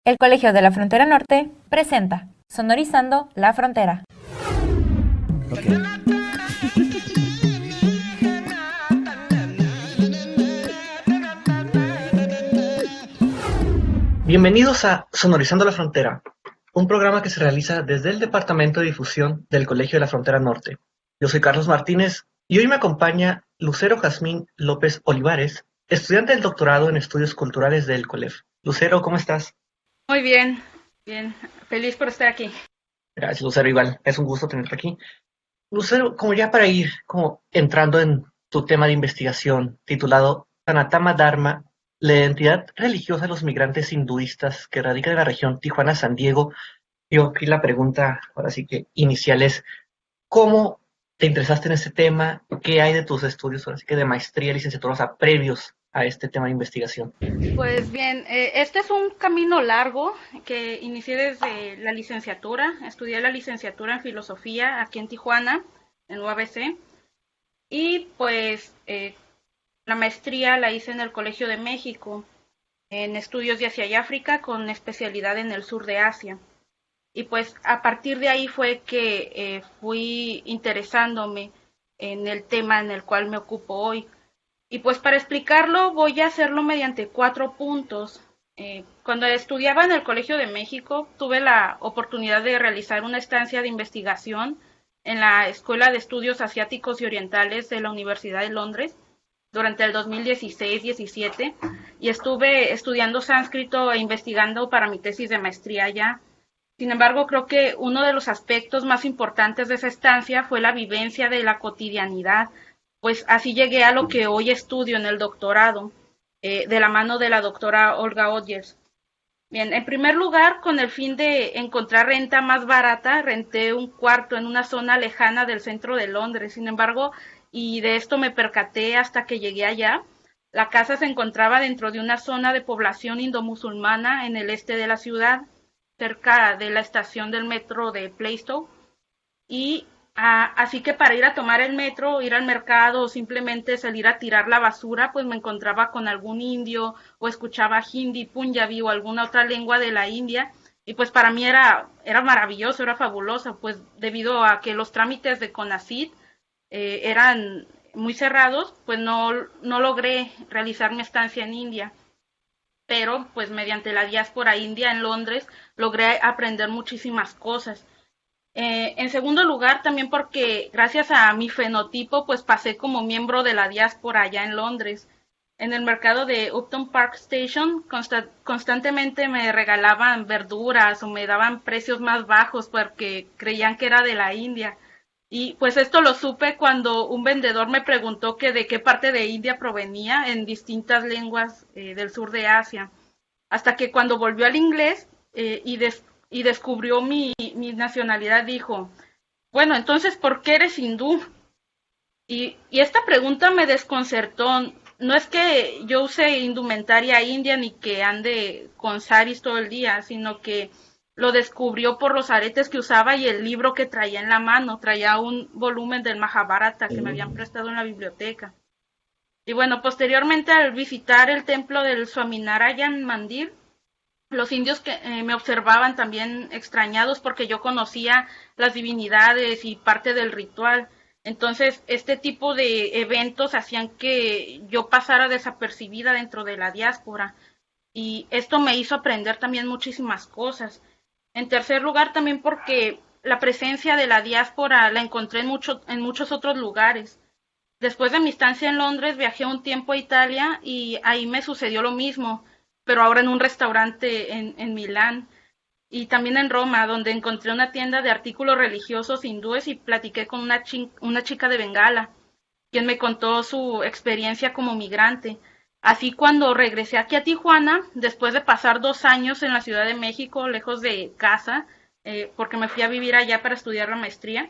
El Colegio de la Frontera Norte presenta Sonorizando la Frontera. Bienvenidos a Sonorizando la Frontera, un programa que se realiza desde el Departamento de Difusión del Colegio de la Frontera Norte. Yo soy Carlos Martínez y hoy me acompaña Lucero Jazmín López Olivares, estudiante del doctorado en Estudios Culturales del COLEF. Lucero, ¿cómo estás? Muy bien, bien. Feliz por estar aquí. Gracias, Lucero, igual. Es un gusto tenerte aquí. Lucero, como ya para ir como entrando en tu tema de investigación titulado Sanatama Dharma, la identidad religiosa de los migrantes hinduistas que radican en la región Tijuana-San Diego. Yo aquí la pregunta, ahora sí que inicial es, ¿cómo te interesaste en este tema? ¿Qué hay de tus estudios, ahora sí que de maestría, licenciatura, o sea, previos a este tema de investigación? Pues bien, este es un camino largo que inicié desde la licenciatura. Estudié la licenciatura en filosofía aquí en Tijuana, en UABC, y pues la maestría la hice en el Colegio de México, en estudios de Asia y África, con especialidad en el sur de Asia. Y pues a partir de ahí fue que fui interesándome en el tema en el cual me ocupo hoy. Y pues para explicarlo voy a hacerlo mediante 4 puntos. Cuando estudiaba en el Colegio de México tuve la oportunidad de realizar una estancia de investigación en la Escuela de Estudios Asiáticos y Orientales de la Universidad de Londres durante el 2016-17 y estuve estudiando sánscrito e investigando para mi tesis de maestría allá. Sin embargo, creo que uno de los aspectos más importantes de esa estancia fue la vivencia de la cotidianidad, pues así llegué a lo que hoy estudio en el doctorado, de la mano de la doctora Olga Odgers. Bien, en primer lugar, con el fin de encontrar renta más barata, renté un cuarto en una zona lejana del centro de Londres. Sin embargo, y de esto me percaté hasta que llegué allá, la casa se encontraba dentro de una zona de población indomusulmana en el este de la ciudad, cerca de la estación del metro de Plaistow, y así que para ir a tomar el metro, ir al mercado o simplemente salir a tirar la basura, pues me encontraba con algún indio o escuchaba hindi, punjabi o alguna otra lengua de la India, y pues para mí era maravilloso, era fabuloso, pues debido a que los trámites de CONACYT eran muy cerrados, pues no logré realizar mi estancia en India, pero pues mediante la diáspora india en Londres logré aprender muchísimas cosas. En segundo lugar, también porque gracias a mi fenotipo, pues pasé como miembro de la diáspora allá en Londres. En el mercado de Upton Park Station constantemente me regalaban verduras o me daban precios más bajos porque creían que era de la India. Y pues esto lo supe cuando un vendedor me preguntó que de qué parte de India provenía en distintas lenguas del sur de Asia. Hasta que cuando volvió al inglés y descubrió mi nacionalidad, dijo, bueno, entonces, ¿por qué eres hindú? Y esta pregunta me desconcertó. No es que yo use indumentaria india ni que ande con saris todo el día, sino que lo descubrió por los aretes que usaba y el libro que traía en la mano. Traía un volumen del Mahabharata que me habían prestado en la biblioteca. Y bueno, posteriormente al visitar el templo del Swaminarayan Mandir, los indios que me observaban también extrañados porque yo conocía las divinidades y parte del ritual. Entonces, este tipo de eventos hacían que yo pasara desapercibida dentro de la diáspora y esto me hizo aprender también muchísimas cosas. En tercer lugar, también porque la presencia de la diáspora la encontré en muchos otros lugares. Después de mi estancia en Londres, viajé un tiempo a Italia y ahí me sucedió lo mismo, pero ahora en un restaurante en Milán y también en Roma, donde encontré una tienda de artículos religiosos hindúes y platiqué con una chica de Bengala, quien me contó su experiencia como migrante. Así cuando regresé aquí a Tijuana, después de pasar 2 años en la Ciudad de México, lejos de casa, porque me fui a vivir allá para estudiar la maestría,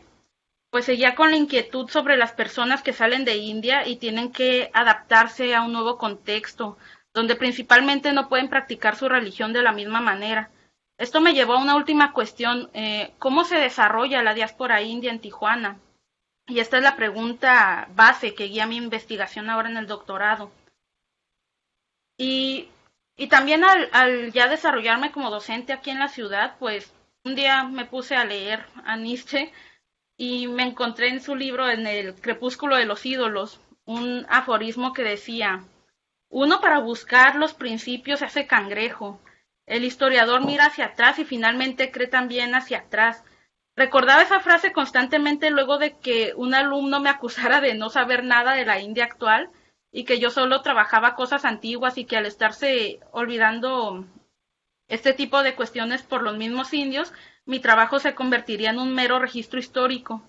pues seguía con la inquietud sobre las personas que salen de India y tienen que adaptarse a un nuevo contexto, donde principalmente no pueden practicar su religión de la misma manera. Esto me llevó a una última cuestión, ¿cómo se desarrolla la diáspora india en Tijuana? Y esta es la pregunta base que guía mi investigación ahora en el doctorado. Y Y también al ya desarrollarme como docente aquí en la ciudad, pues un día me puse a leer a Nietzsche y me encontré en su libro, en el Crepúsculo de los ídolos, un aforismo que decía: uno para buscar los principios se hace cangrejo. El historiador mira hacia atrás y finalmente cree también hacia atrás. Recordaba esa frase constantemente luego de que un alumno me acusara de no saber nada de la India actual y que yo solo trabajaba cosas antiguas y que al estarse olvidando este tipo de cuestiones por los mismos indios, mi trabajo se convertiría en un mero registro histórico.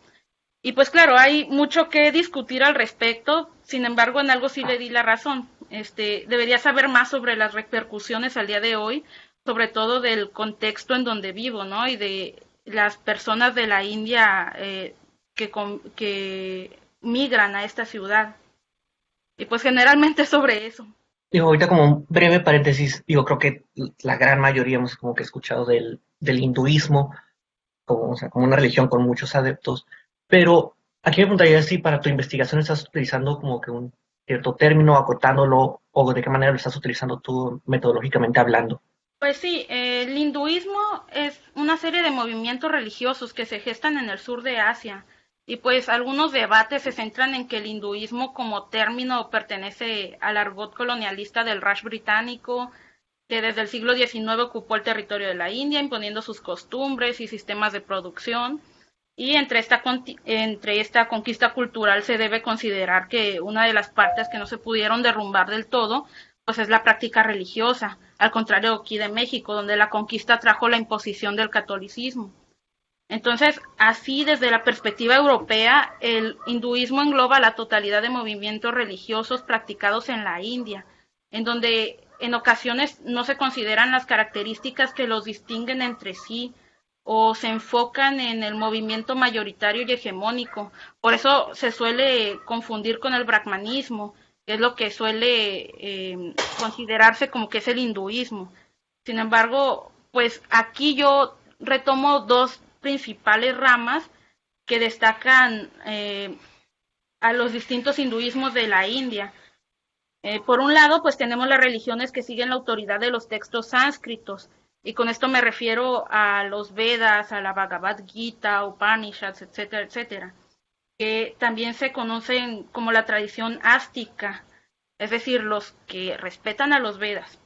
Y pues claro, hay mucho que discutir al respecto, sin embargo, en algo sí le di la razón. Debería saber más sobre las repercusiones al día de hoy, sobre todo del contexto en donde vivo, ¿no? Y de las personas de la India que migran a esta ciudad. Y pues generalmente sobre eso. Digo, ahorita como un breve paréntesis, digo, creo que la gran mayoría hemos como que escuchado del hinduismo, como, o sea, como una religión con muchos adeptos, pero aquí me preguntaría si para tu investigación estás utilizando como que un cierto término, acotándolo, o de qué manera lo estás utilizando tú metodológicamente hablando. Pues sí, el hinduismo es una serie de movimientos religiosos que se gestan en el sur de Asia y pues algunos debates se centran en que el hinduismo como término pertenece al argot colonialista del Raj británico, que desde el siglo XIX ocupó el territorio de la India imponiendo sus costumbres y sistemas de producción. Y entre esta conquista cultural se debe considerar que una de las partes que no se pudieron derrumbar del todo, pues es la práctica religiosa, al contrario aquí de México, donde la conquista trajo la imposición del catolicismo. Entonces, así desde la perspectiva europea, el hinduismo engloba la totalidad de movimientos religiosos practicados en la India, en donde en ocasiones no se consideran las características que los distinguen entre sí o se enfocan en el movimiento mayoritario y hegemónico. Por eso se suele confundir con el brahmanismo, que es lo que suele considerarse como que es el hinduismo. Sin embargo, pues aquí yo retomo dos principales ramas que destacan a los distintos hinduismos de la India. Por un lado, pues tenemos las religiones que siguen la autoridad de los textos sánscritos, y con esto me refiero a los Vedas, a la Bhagavad Gita, Upanishads, etcétera, etcétera, que también se conocen como la tradición ástica, es decir, los que respetan a los Vedas.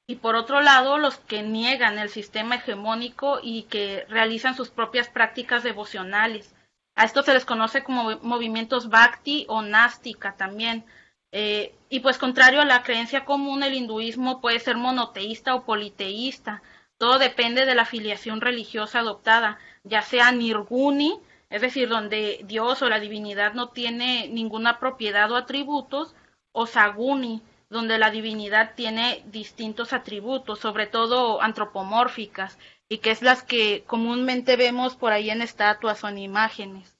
Y por otro lado, los que niegan el sistema hegemónico y que realizan sus propias prácticas devocionales. A esto se les conoce como movimientos Bhakti o Nástica también. Y pues contrario a la creencia común, el hinduismo puede ser monoteísta o politeísta. Todo depende de la filiación religiosa adoptada, ya sea nirguni, es decir, donde Dios o la divinidad no tiene ninguna propiedad o atributos, o saguni, donde la divinidad tiene distintos atributos, sobre todo antropomórficas, y que es las que comúnmente vemos por ahí en estatuas o en imágenes,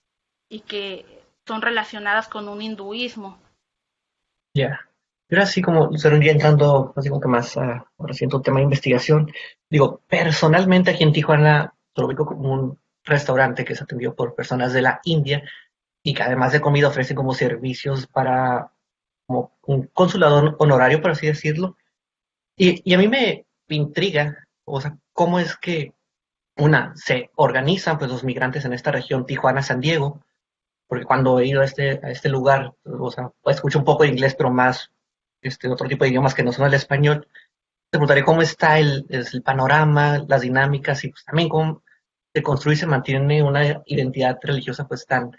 y que son relacionadas con un hinduismo. Ya. Pero así como, Lucero, ya entrando así como que más ahora sí en tu tema de investigación, digo, personalmente aquí en Tijuana lo ubico como un restaurante que es atendido por personas de la India y que además de comida ofrece como servicios para como un consulado honorario, por así decirlo. Y a mí me intriga, o sea, cómo es que, una, se organizan pues los migrantes en esta región Tijuana-San Diego, porque cuando he ido a este lugar, o sea, escucho un poco de inglés, pero más otro tipo de idiomas que no son el español. Te preguntaré cómo está el panorama, las dinámicas y pues también cómo se construye y se mantiene una identidad religiosa pues tan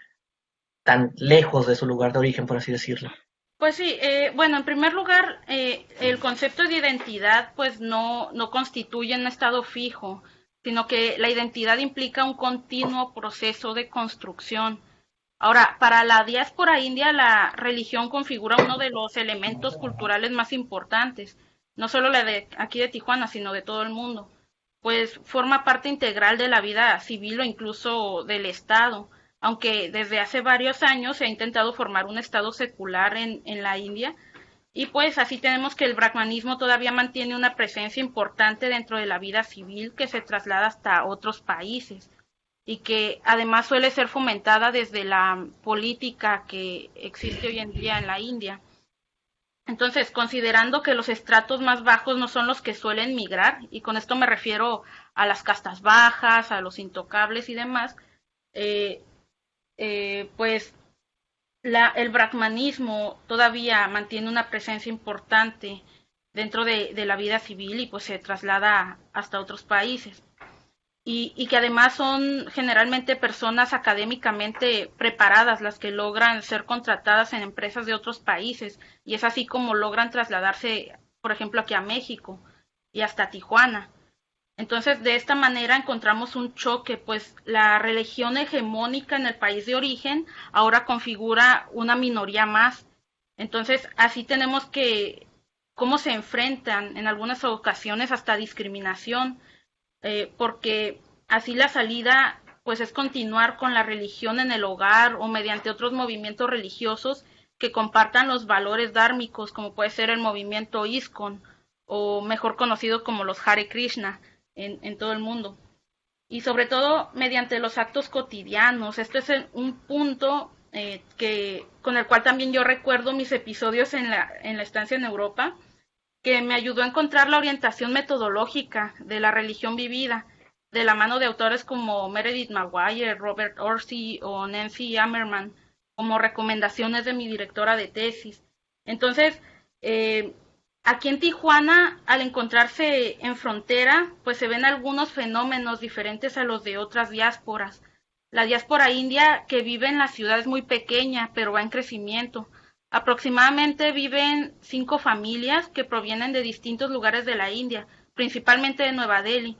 lejos de su lugar de origen, por así decirlo. Pues sí, bueno, en primer lugar, el concepto de identidad pues no constituye un estado fijo, sino que la identidad implica un continuo proceso de construcción. Ahora, para la diáspora india, la religión configura uno de los elementos culturales más importantes, no solo la de aquí de Tijuana, sino de todo el mundo, pues forma parte integral de la vida civil o incluso del Estado, aunque desde hace varios años se ha intentado formar un Estado secular en la India, y pues así tenemos que el brahmanismo todavía mantiene una presencia importante dentro de la vida civil que se traslada hasta otros países y que además suele ser fomentada desde la política que existe hoy en día en la India. Entonces, considerando que los estratos más bajos no son los que suelen migrar, y con esto me refiero a las castas bajas, a los intocables y demás, eh, pues el brahmanismo todavía mantiene una presencia importante dentro de la vida civil y pues se traslada hasta otros países. Y que además son generalmente personas académicamente preparadas las que logran ser contratadas en empresas de otros países, y es así como logran trasladarse, por ejemplo, aquí a México y hasta Tijuana. Entonces, de esta manera encontramos un choque, pues la religión hegemónica en el país de origen ahora configura una minoría más. Entonces, así tenemos que cómo se enfrentan en algunas ocasiones hasta discriminación, porque así la salida pues es continuar con la religión en el hogar o mediante otros movimientos religiosos que compartan los valores dármicos, como puede ser el movimiento ISKCON, o mejor conocido como los Hare Krishna en todo el mundo. Y sobre todo mediante los actos cotidianos. Esto es un punto con el cual también yo recuerdo mis episodios en la estancia en Europa, que me ayudó a encontrar la orientación metodológica de la religión vivida, de la mano de autores como Meredith Maguire, Robert Orsi o Nancy Ammerman, como recomendaciones de mi directora de tesis. Entonces, aquí en Tijuana, al encontrarse en frontera, pues se ven algunos fenómenos diferentes a los de otras diásporas. La diáspora india que vive en la ciudad es muy pequeña, pero va en crecimiento. Aproximadamente viven 5 familias que provienen de distintos lugares de la India, principalmente de Nueva Delhi.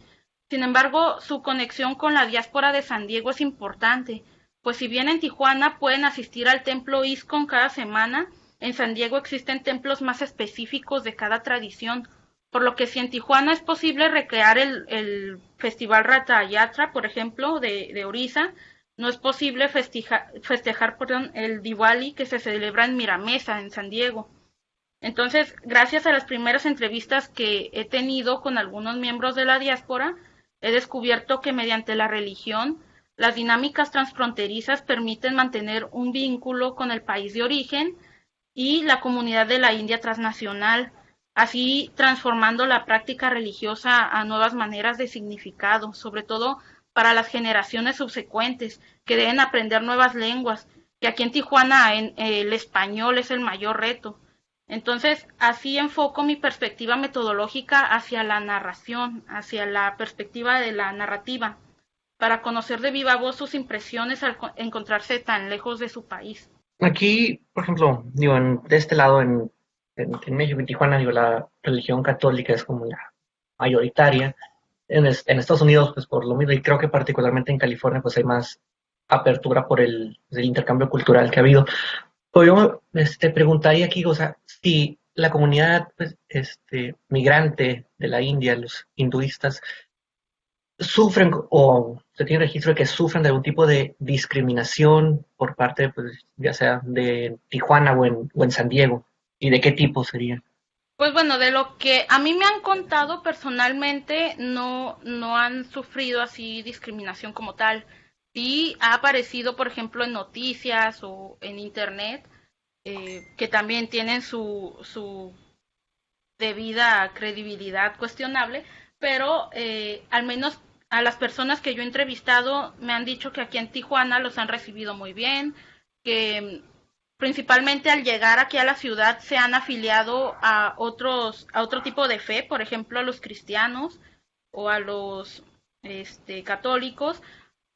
Sin embargo, su conexión con la diáspora de San Diego es importante, pues si bien en Tijuana pueden asistir al templo ISKCON cada semana, en San Diego existen templos más específicos de cada tradición, por lo que si en Tijuana es posible recrear el festival Ratha Yatra, por ejemplo, de Orissa, no es posible festejar el Diwali que se celebra en Miramesa, en San Diego. Entonces, gracias a las primeras entrevistas que he tenido con algunos miembros de la diáspora, he descubierto que mediante la religión, las dinámicas transfronterizas permiten mantener un vínculo con el país de origen y la comunidad de la India transnacional, así transformando la práctica religiosa a nuevas maneras de significado, sobre todo para las generaciones subsecuentes que deben aprender nuevas lenguas, que aquí en Tijuana el español es el mayor reto. Entonces, así enfoco mi perspectiva metodológica hacia la narración, hacia la perspectiva de la narrativa, para conocer de viva voz sus impresiones al encontrarse tan lejos de su país. Aquí, por ejemplo, digo, de este lado, en México, en Tijuana, digo, la religión católica es como la mayoritaria. En Estados Unidos, pues por lo mismo, y creo que particularmente en California, pues hay más apertura por el intercambio cultural que ha habido. Pues yo preguntaría aquí, o sea, si la comunidad pues, migrante de la India, los hinduistas, sufren o se tiene registro de que sufren de algún tipo de discriminación por parte, pues, ya sea de Tijuana o en San Diego, y de qué tipo sería. Pues bueno, de lo que a mí me han contado personalmente, no han sufrido así discriminación como tal. Sí ha aparecido, por ejemplo, en noticias o en internet, que también tienen su debida credibilidad cuestionable, pero al menos a las personas que yo he entrevistado me han dicho que aquí en Tijuana los han recibido muy bien, que principalmente al llegar aquí a la ciudad se han afiliado a otro tipo de fe, por ejemplo a los cristianos o a los católicos,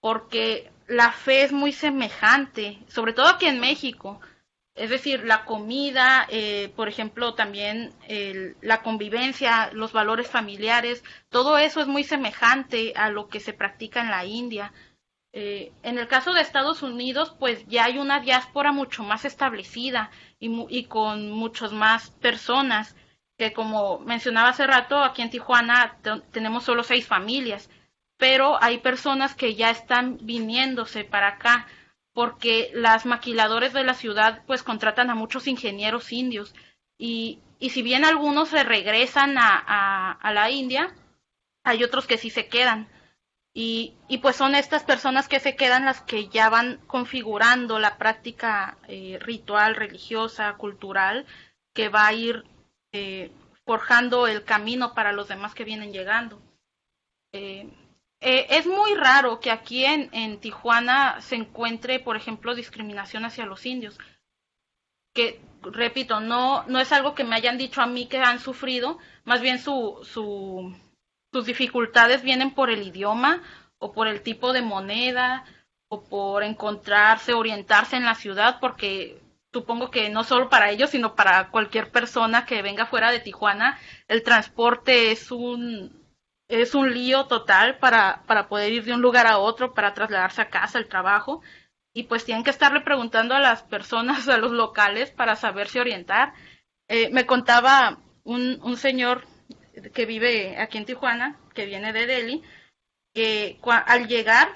porque la fe es muy semejante, sobre todo aquí en México. Es decir, la comida, por ejemplo, también la convivencia, los valores familiares, todo eso es muy semejante a lo que se practica en la India. En el caso de Estados Unidos, pues ya hay una diáspora mucho más establecida y con muchas más personas, que como mencionaba hace rato, aquí en Tijuana tenemos solo 6 familias, pero hay personas que ya están viniéndose para acá porque las maquiladores de la ciudad pues contratan a muchos ingenieros indios y si bien algunos se regresan a la India, hay otros que sí se quedan. Y pues son estas personas que se quedan las que ya van configurando la práctica ritual, religiosa, cultural, que va a ir forjando el camino para los demás que vienen llegando. Es muy raro que aquí en Tijuana se encuentre, por ejemplo, discriminación hacia los indios, que, repito, no es algo que me hayan dicho a mí que han sufrido, más bien sus dificultades vienen por el idioma o por el tipo de moneda o por encontrarse, orientarse en la ciudad, porque supongo que no solo para ellos, sino para cualquier persona que venga fuera de Tijuana, el transporte es un lío total para poder ir de un lugar a otro, para trasladarse a casa, al trabajo, y pues tienen que estarle preguntando a las personas, a los locales, para saberse orientar. Me contaba un señor que vive aquí en Tijuana, que viene de Delhi, que al llegar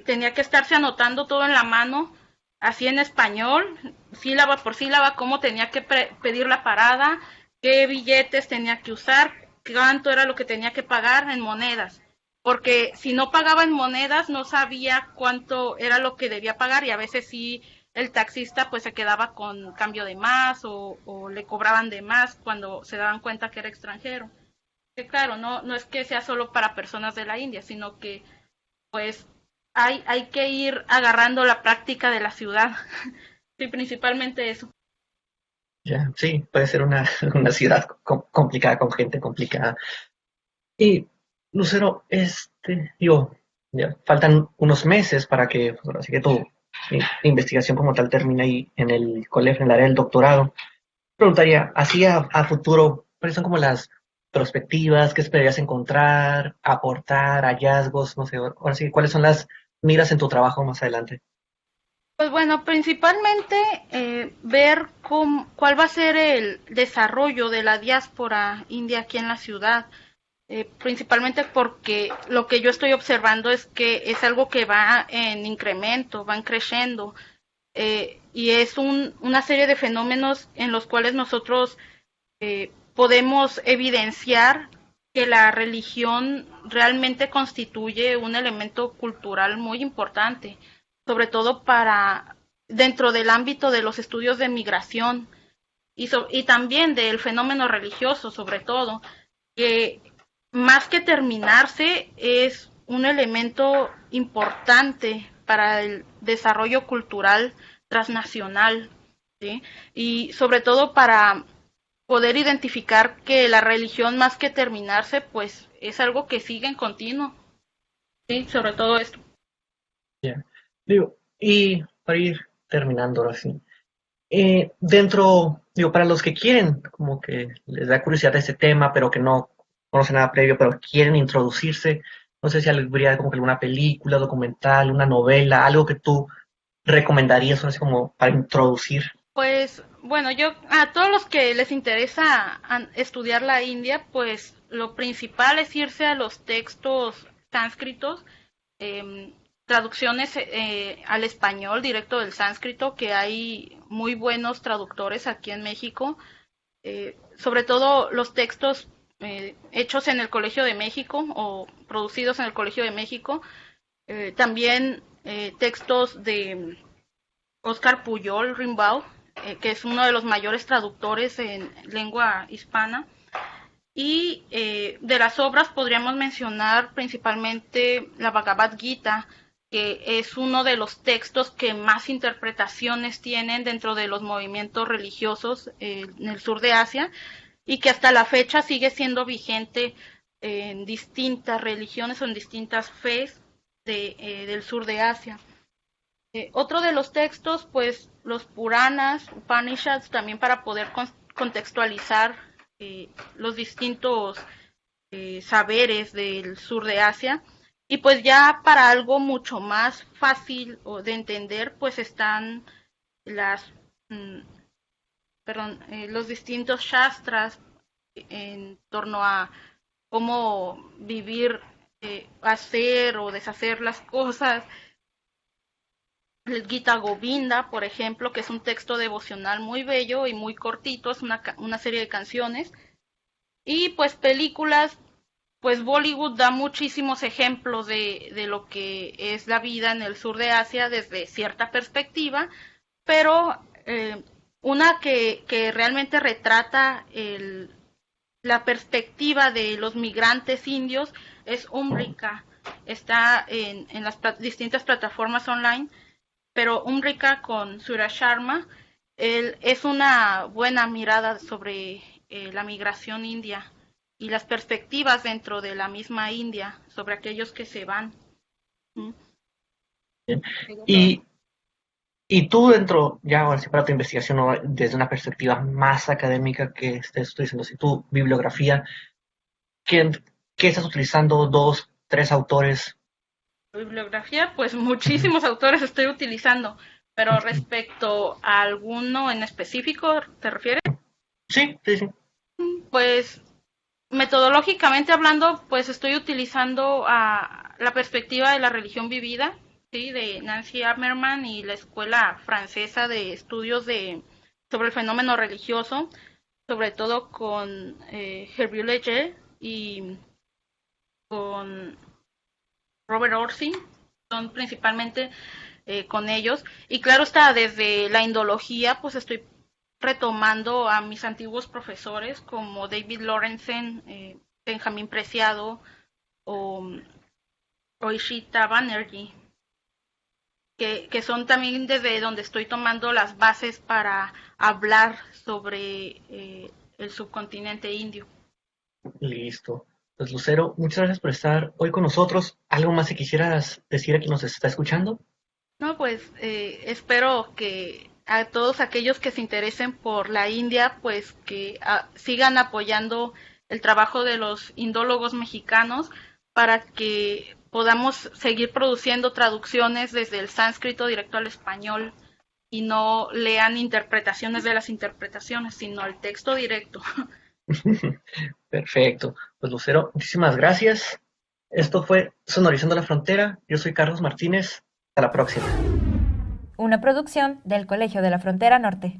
tenía que estarse anotando todo en la mano, así en español, sílaba por sílaba, cómo tenía que pedir la parada, qué billetes tenía que usar, cuánto era lo que tenía que pagar en monedas, porque si no pagaba en monedas no sabía cuánto era lo que debía pagar, y a veces sí el taxista pues se quedaba con cambio de más o le cobraban de más cuando se daban cuenta que era extranjero. Que claro, no es que sea solo para personas de la India, sino que pues hay que ir agarrando la práctica de la ciudad. Sí, principalmente eso. Ya, sí, puede ser una, una ciudad complicada, con gente complicada. Y, Lucero, digo, ya faltan unos meses para que, pues, ahora sí que tu investigación como tal termine ahí en el colegio, en el área del doctorado. Preguntaría, así a futuro, ¿cuáles son como las perspectivas? ¿Qué esperarías encontrar, aportar, hallazgos? No sé, ahora sí, ¿cuáles son las miras en tu trabajo más adelante? Pues bueno, principalmente ver cuál va a ser el desarrollo de la diáspora india aquí en la ciudad. Principalmente porque lo que yo estoy observando es que es algo que va en incremento, van creciendo, y es una serie de fenómenos en los cuales nosotros podemos evidenciar que la religión realmente constituye un elemento cultural muy importante, sobre todo para dentro del ámbito de los estudios de migración y también del fenómeno religioso, sobre todo, que más que terminarse es un elemento importante para el desarrollo cultural transnacional, ¿sí? Y sobre todo para poder identificar que la religión más que terminarse, pues es algo que sigue en continuo, ¿sí? Sobre todo esto. Ya. Digo, y para ir terminando ahora sí, digo, para los que quieren, como que les da curiosidad ese tema, pero que no conocen nada previo, pero quieren introducirse, no sé si habría como que alguna película, documental, una novela, algo que tú recomendarías, así como para introducir. Pues bueno, yo a todos los que les interesa estudiar la India, pues lo principal es irse a los textos sánscritos, eh, traducciones al español directo del sánscrito, que hay muy buenos traductores aquí en México, sobre todo los textos hechos en el Colegio de México o producidos en el Colegio de México, también textos de Oscar Pujol Rimbaud, que es uno de los mayores traductores en lengua hispana. Y de las obras podríamos mencionar principalmente la Bhagavad Gita, que es uno de los textos que más interpretaciones tienen dentro de los movimientos religiosos en el sur de Asia, y que hasta la fecha sigue siendo vigente en distintas religiones o en distintas fes del sur de Asia. Otro de los textos, pues los Puranas, Upanishads, también para poder contextualizar los distintos saberes del sur de Asia. Y pues ya para algo mucho más fácil de entender, pues están las, los distintos shastras en torno a cómo vivir, hacer o deshacer las cosas. El Gita Govinda, por ejemplo, que es un texto devocional muy bello y muy cortito, es una serie de canciones. Y pues películas, pues Bollywood da muchísimos ejemplos de lo que es la vida en el sur de Asia desde cierta perspectiva, pero Una que realmente retrata la perspectiva de los migrantes indios es Umrika. Está en las distintas plataformas online, pero Umrika con Surya Sharma es una buena mirada sobre la migración india y las perspectivas dentro de la misma India sobre aquellos que se van. ¿Mm? Y, y tú dentro, ya ahora sí para tu investigación, ¿no? Desde una perspectiva más académica que estés diciendo, si tu bibliografía, ¿qué, qué estás utilizando? ¿Dos, tres autores? Bibliografía, pues muchísimos autores estoy utilizando, pero respecto a alguno en específico, ¿te refieres? Sí, sí, sí. Pues metodológicamente hablando, pues estoy utilizando la perspectiva de la religión vivida, ¿sí? De Nancy Ammerman y la Escuela Francesa de Estudios sobre el Fenómeno Religioso, sobre todo con Hervieux Leger y con Robert Orsi, son principalmente con ellos. Y claro está, desde la indología, pues estoy retomando a mis antiguos profesores como David Lorenzen, Benjamín Preciado o, o Ishita Banerjee, que son también desde donde estoy tomando las bases para hablar sobre el subcontinente indio. Listo. Pues Lucero, muchas gracias por estar hoy con nosotros. ¿Algo más que quisieras decir a quien nos está escuchando? No, pues espero que a todos aquellos que se interesen por la India, pues que sigan apoyando el trabajo de los indólogos mexicanos para que podamos seguir produciendo traducciones desde el sánscrito directo al español y no lean interpretaciones de las interpretaciones, sino el texto directo. Perfecto. Pues Lucero, muchísimas gracias. Esto fue Sonorizando la Frontera. Yo soy Carlos Martínez. Hasta la próxima. Una producción del Colegio de la Frontera Norte.